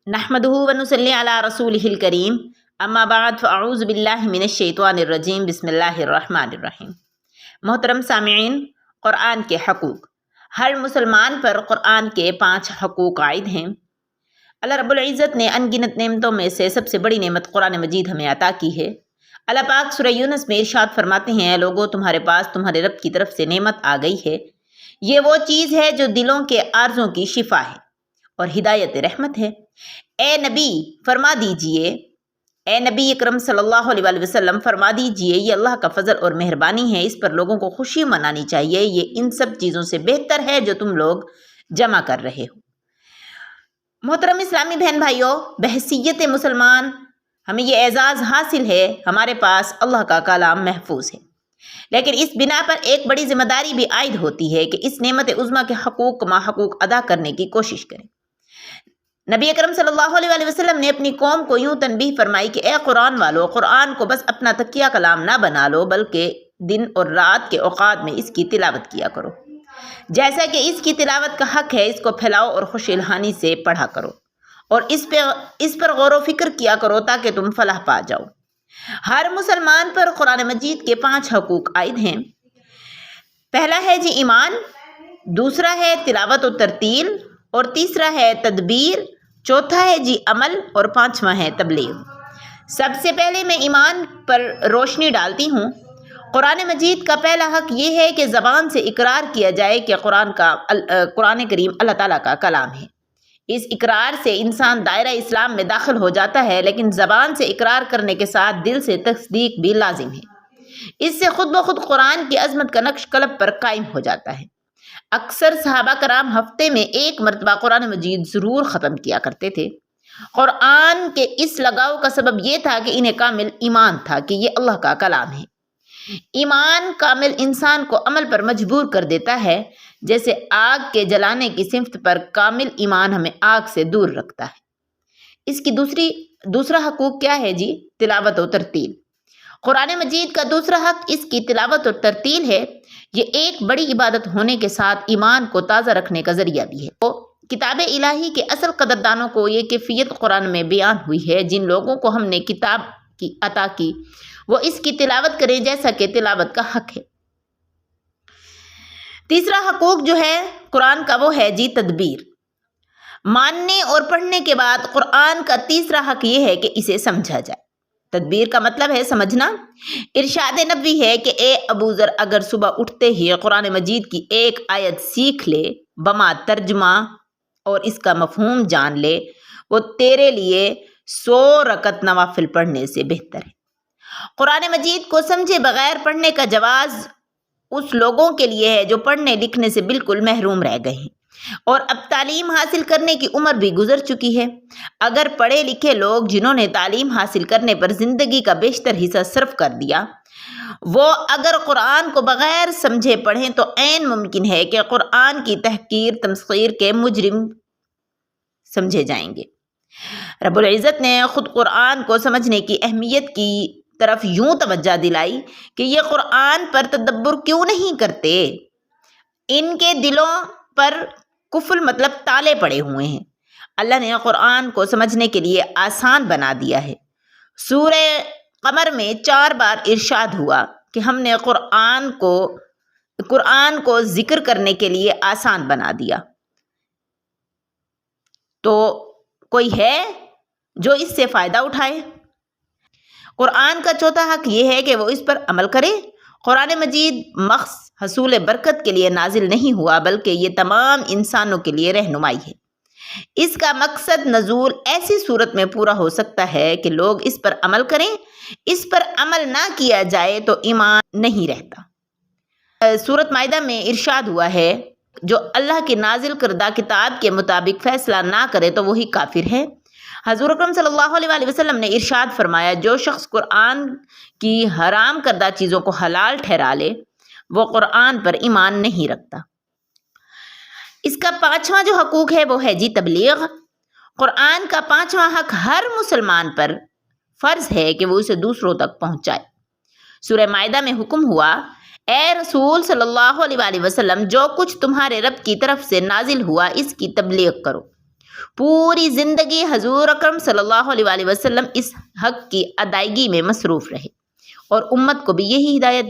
نحمدہ ونصلی علی رسولہ الکریم اما بعد فاعوذ باللہ من الشیطان الرجیم بسم اللہ الرحمن الرحیم۔ محترم سامعین، قرآن کے حقوق۔ ہر مسلمان پر قرآن کے 5 حقوق عائد ہیں۔ اللہ رب العزت نے ان گنت نعمتوں میں سے سب سے بڑی نعمت قرآن مجید ہمیں عطا کی ہے۔ اللہ پاک سورہ یونس میں ارشاد فرماتے ہیں، اے لوگو تمہارے پاس تمہارے رب کی طرف سے نعمت آ گئی ہے، یہ وہ چیز ہے جو دلوں کے آرزوں کی شفا ہے اور ہدایت رحمت ہے۔ اے نبی فرما دیجئے، اے نبی اکرم صلی اللہ علیہ وسلم فرما دیجئے، یہ اللہ کا فضل اور مہربانی ہے، اس پر لوگوں کو خوشی منانی چاہیے، یہ ان سب چیزوں سے بہتر ہے جو تم لوگ جمع کر رہے ہو۔ محترم اسلامی بہن بھائیوں، بحیثیت مسلمان ہمیں یہ اعزاز حاصل ہے، ہمارے پاس اللہ کا کلام محفوظ ہے، لیکن اس بنا پر ایک بڑی ذمہ داری بھی عائد ہوتی ہے کہ اس نعمت عظمیٰ کے حقوق ماحقوق ادا کرنے کی کوشش کریں۔ نبی اکرم صلی اللہ علیہ وسلم نے اپنی قوم کو یوں تنبیہ فرمائی کہ اے قرآن والو، قرآن کو بس اپنا تکیہ کلام نہ بنا لو، بلکہ دن اور رات کے اوقات میں اس کی تلاوت کیا کرو۔ جیسا کہ اس کی تلاوت کا حق ہے، اس کو پھیلاؤ اور خوش الحانی سے پڑھا کرو اور اس پر غور و فکر کیا کرو تاکہ تم فلاح پا جاؤ۔ ہر مسلمان پر قرآن مجید کے 5 حقوق عائد ہیں۔ پہلا ہے جی ایمان، دوسرا ہے تلاوت و ترتیل، اور تیسرا ہے تدبیر، چوتھا ہے جی عمل، اور 5واں ہے تبلیغ۔ سب سے پہلے میں ایمان پر روشنی ڈالتی ہوں۔ قرآن مجید کا پہلا حق یہ ہے کہ زبان سے اقرار کیا جائے کہ قرآن کریم اللہ تعالیٰ کا کلام ہے۔ اس اقرار سے انسان دائرہ اسلام میں داخل ہو جاتا ہے، لیکن زبان سے اقرار کرنے کے ساتھ دل سے تصدیق بھی لازم ہے۔ اس سے خود بخود قرآن کی عظمت کا نقش قلب پر قائم ہو جاتا ہے۔ اکثر صحابہ کرام ہفتے میں 1 مرتبہ قرآن مجید ضرور ختم کیا کرتے تھے۔ قرآن کے اس لگاؤ کا سبب یہ تھا کہ انہیں کامل ایمان تھا کہ یہ اللہ کا کلام ہے۔ ایمان کامل انسان کو عمل پر مجبور کر دیتا ہے، جیسے آگ کے جلانے کی صنفت پر کامل ایمان ہمیں آگ سے دور رکھتا ہے۔ اس کی دوسرا حقوق کیا ہے جی؟ تلاوت و ترتیل۔ قرآن مجید کا دوسرا حق اس کی تلاوت اور ترتیل ہے۔ یہ ایک بڑی عبادت ہونے کے ساتھ ایمان کو تازہ رکھنے کا ذریعہ بھی ہے۔ تو کتاب الہی کے اصل قدردانوں کو یہ کیفیت قرآن میں بیان ہوئی ہے۔ جن لوگوں کو ہم نے کتاب کی عطا کی وہ اس کی تلاوت کریں جیسا کہ تلاوت کا حق ہے۔ تیسرا حقوق جو ہے قرآن کا وہ ہے جی تدبیر۔ ماننے اور پڑھنے کے بعد قرآن کا تیسرا حق یہ ہے کہ اسے سمجھا جائے۔ تدبیر کا مطلب ہے سمجھنا۔ ارشاد نبوی ہے کہ اے ابو ذر، اگر صبح اٹھتے ہی قرآن مجید کی 1 آیت سیکھ لے، بما ترجمہ اور اس کا مفہوم جان لے، وہ تیرے لیے 100 رکعت نوافل پڑھنے سے بہتر ہے۔ قرآن مجید کو سمجھے بغیر پڑھنے کا جواز اس لوگوں کے لیے ہے جو پڑھنے لکھنے سے بالکل محروم رہ گئے ہیں اور اب تعلیم حاصل کرنے کی عمر بھی گزر چکی ہے۔ اگر پڑھے لکھے لوگ جنہوں نے تعلیم حاصل کرنے پر زندگی کا بیشتر حصہ صرف کر دیا، وہ اگر قرآن کو بغیر سمجھے پڑھیں تو عین ممکن ہے کہ قرآن کی تحقیر تمسخیر کے مجرم سمجھے جائیں گے۔ رب العزت نے خود قرآن کو سمجھنے کی اہمیت کی طرف یوں توجہ دلائی کہ یہ قرآن پر تدبر کیوں نہیں کرتے؟ ان کے دلوں پر قفل مطلب تالے پڑے ہوئے ہیں۔ اللہ نے قرآن کو سمجھنے کے لیے آسان بنا دیا ہے۔ سورہ قمر میں 4 بار ارشاد ہوا کہ ہم نے قرآن کو ذکر کرنے کے لیے آسان بنا دیا۔ تو کوئی ہے جو اس سے فائدہ اٹھائے؟ قرآن کا چوتھا حق یہ ہے کہ وہ اس پر عمل کرے۔ قرآن مجید مخص حصول برکت کے لیے نازل نہیں ہوا، بلکہ یہ تمام انسانوں کے لیے رہنمائی ہے۔ اس کا مقصد نزول ایسی صورت میں پورا ہو سکتا ہے کہ لوگ اس پر عمل کریں۔ اس پر عمل نہ کیا جائے تو ایمان نہیں رہتا۔ سورۃ مائدہ میں ارشاد ہوا ہے، جو اللہ کی نازل کردہ کتاب کے مطابق فیصلہ نہ کرے تو وہی کافر ہے۔ حضور اکرم صلی اللہ علیہ وسلم نے ارشاد فرمایا، جو شخص قرآن کی حرام کردہ چیزوں کو حلال ٹھہرا لے وہ قرآن پر ایمان نہیں رکھتا۔ اس کا 5واں جو حقوق ہے وہ ہے جی تبلیغ۔ قرآن کا 5واں حق ہر مسلمان پر فرض ہے کہ وہ اسے دوسروں تک پہنچائے۔ سورہ مائدہ میں حکم ہوا، اے رسول صلی اللہ علیہ وسلم، جو کچھ تمہارے رب کی طرف سے نازل ہوا اس کی تبلیغ کرو۔ پوری زندگی حضور اکرم صلی اللہ علیہ وآلہ وسلم اس حق کی ادائیگی میں مصروف رہے اور امت کو بھی یہی ہدایت دی۔